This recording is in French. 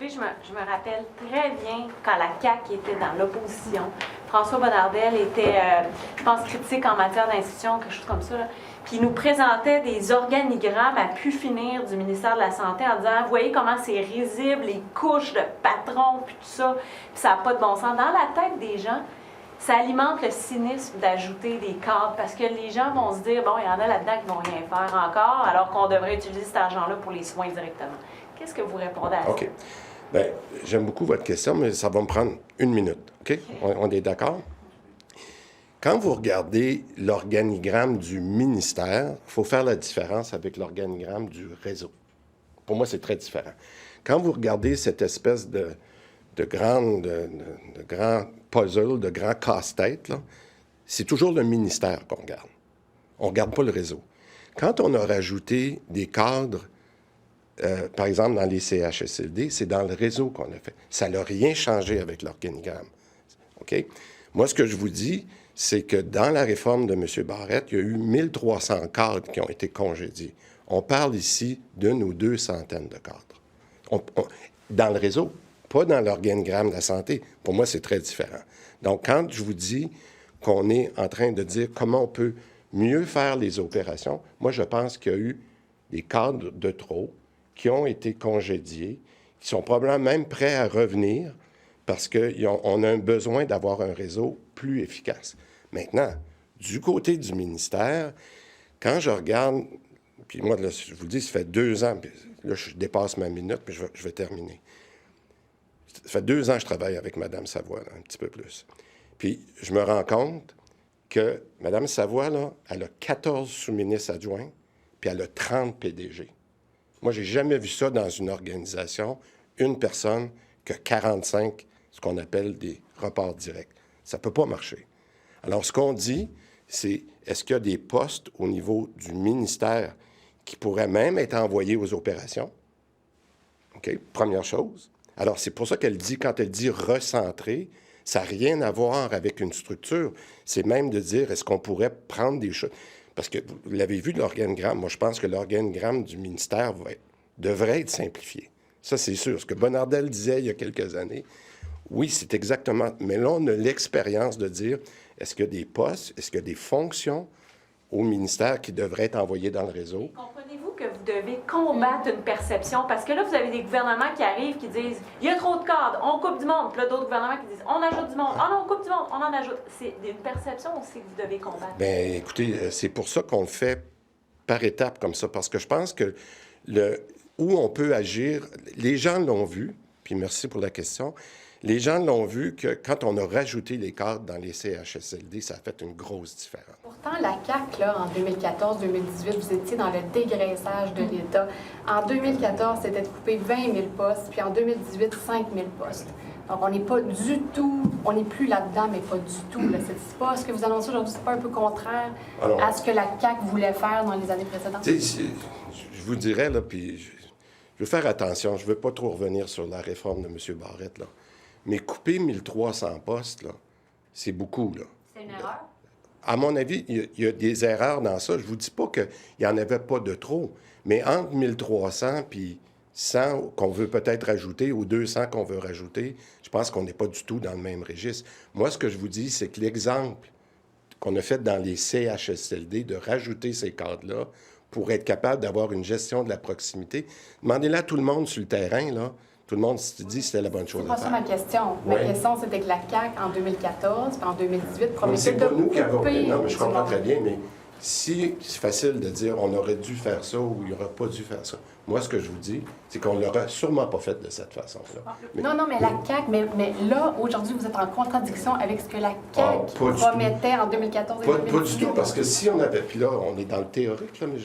je me rappelle très bien quand la CAQ était dans l'opposition. François Bonnardel était, je pense, critique en matière d'institution, quelque chose comme ça. Là. Puis il nous présentait des organigrammes à pu finir du ministère de la Santé en disant, vous voyez comment c'est risible, les couches de patrons, puis tout ça, puis ça n'a pas de bon sens. Dans la tête des gens, ça alimente le cynisme d'ajouter des cadres parce que les gens vont se dire, bon, il y en a là-dedans qui ne vont rien faire encore, alors qu'on devrait utiliser cet argent-là pour les soins directement. Qu'est-ce que vous répondez à ça? OK. Bien, j'aime beaucoup votre question, mais ça va me prendre 1 minute. OK? On est d'accord? Quand vous regardez l'organigramme du ministère, il faut faire la différence avec l'organigramme du réseau. Pour moi, c'est très différent. Quand vous regardez cette espèce de grand puzzle, de grand casse-tête, là, c'est toujours le ministère qu'on regarde. On ne regarde pas le réseau. Quand on a rajouté des cadres, par exemple dans les CHSLD, c'est dans le réseau qu'on a fait. Ça n'a rien changé avec l'organigramme. OK? Moi, ce que je vous dis, c'est que dans la réforme de M. Barrette, il y a eu 1300 cadres qui ont été congédiés. On parle ici d'1 ou 2 centaines de cadres. Dans le réseau, pas dans l'organigramme de la santé. Pour moi, c'est très différent. Donc, quand je vous dis qu'on est en train de dire comment on peut mieux faire les opérations, moi, je pense qu'il y a eu des cadres de trop qui ont été congédiés, qui sont probablement même prêts à revenir parce qu'on a un besoin d'avoir un réseau plus efficace. Maintenant, du côté du ministère, quand je regarde, puis moi, là, je vous le dis, ça fait 2 ans, puis là, je dépasse ma minute, mais je vais terminer. Ça fait 2 ans que je travaille avec Mme Savoie, là, un petit peu plus. Puis je me rends compte que Mme Savoie, là, elle a 14 sous-ministres adjoints, puis elle a 30 PDG. Moi, j'ai jamais vu ça dans une organisation, une personne qui a 45, ce qu'on appelle des reports directs. Ça ne peut pas marcher. Alors, ce qu'on dit, c'est est-ce qu'il y a des postes au niveau du ministère qui pourraient même être envoyés aux opérations? OK? Première chose. Alors, c'est pour ça qu'elle dit, quand elle dit recentrer, ça n'a rien à voir avec une structure. C'est même de dire, est-ce qu'on pourrait prendre des choses? Parce que vous l'avez vu de l'organigramme. Moi, je pense que l'organigramme du ministère devrait être simplifié. Ça, c'est sûr. Ce que Bonnardel disait il y a quelques années, oui, c'est exactement... Mais là, on a l'expérience de dire, est-ce qu'il y a des postes, est-ce qu'il y a des fonctions au ministère qui devraient être envoyées dans le réseau? Comprenez-vous que vous devez combattre une perception? Parce que là, vous avez des gouvernements qui arrivent, qui disent « Il y a trop de cadres, on coupe du monde. » Puis là, d'autres gouvernements qui disent « On ajoute du monde. Ah non, on coupe du monde, on en ajoute. » C'est une perception aussi que vous devez combattre. Bien, écoutez, c'est pour ça qu'on le fait par étapes comme ça. Parce que je pense que où on peut agir, les gens l'ont vu, puis merci pour la question, les gens l'ont vu que quand on a rajouté les cadres dans les CHSLD, ça a fait une grosse différence. Pourtant, la CAQ, là, en 2014-2018, vous étiez dans le dégraissage de l'État. En 2014, c'était de couper 20 000 postes, puis en 2018, 5 000 postes. Donc, on n'est pas du tout, on n'est plus là-dedans, mais pas du tout. Là. C'est pas ce que vous annoncez aujourd'hui, c'est pas un peu contraire à ce que la CAQ voulait faire dans les années précédentes? Je vous dirais, là, puis je veux faire attention, je ne veux pas trop revenir sur la réforme de M. Barrette, là. Mais couper 1300 postes, là, c'est beaucoup, là. C'est une erreur? À mon avis, il y a des erreurs dans ça. Je ne vous dis pas qu'il n'y en avait pas de trop, mais entre 1300 puis 100 qu'on veut peut-être rajouter ou 200 qu'on veut rajouter, je pense qu'on n'est pas du tout dans le même registre. Moi, ce que je vous dis, c'est que l'exemple qu'on a fait dans les CHSLD de rajouter ces cadres-là pour être capable d'avoir une gestion de la proximité, demandez-le à tout le monde sur le terrain, là. Tout le monde se dit que c'était la bonne chose à faire. C'est pas ça ma question. Ma question, c'était que la CAQ, en 2014 puis en 2018, promettait de c'est pas nous qui avons... couper... Non, mais je comprends très bien, mais si c'est facile de dire on aurait dû faire ça ou il n'aurait pas dû faire ça, moi, ce que je vous dis, c'est qu'on ne l'aurait sûrement pas fait de cette façon-là. Non, mais la CAQ, mais là, aujourd'hui, vous êtes en contradiction avec ce que la CAQ promettait en 2014 et 2018. Pas du tout, parce que si on avait... Puis là, on est dans le théorique, là, mais...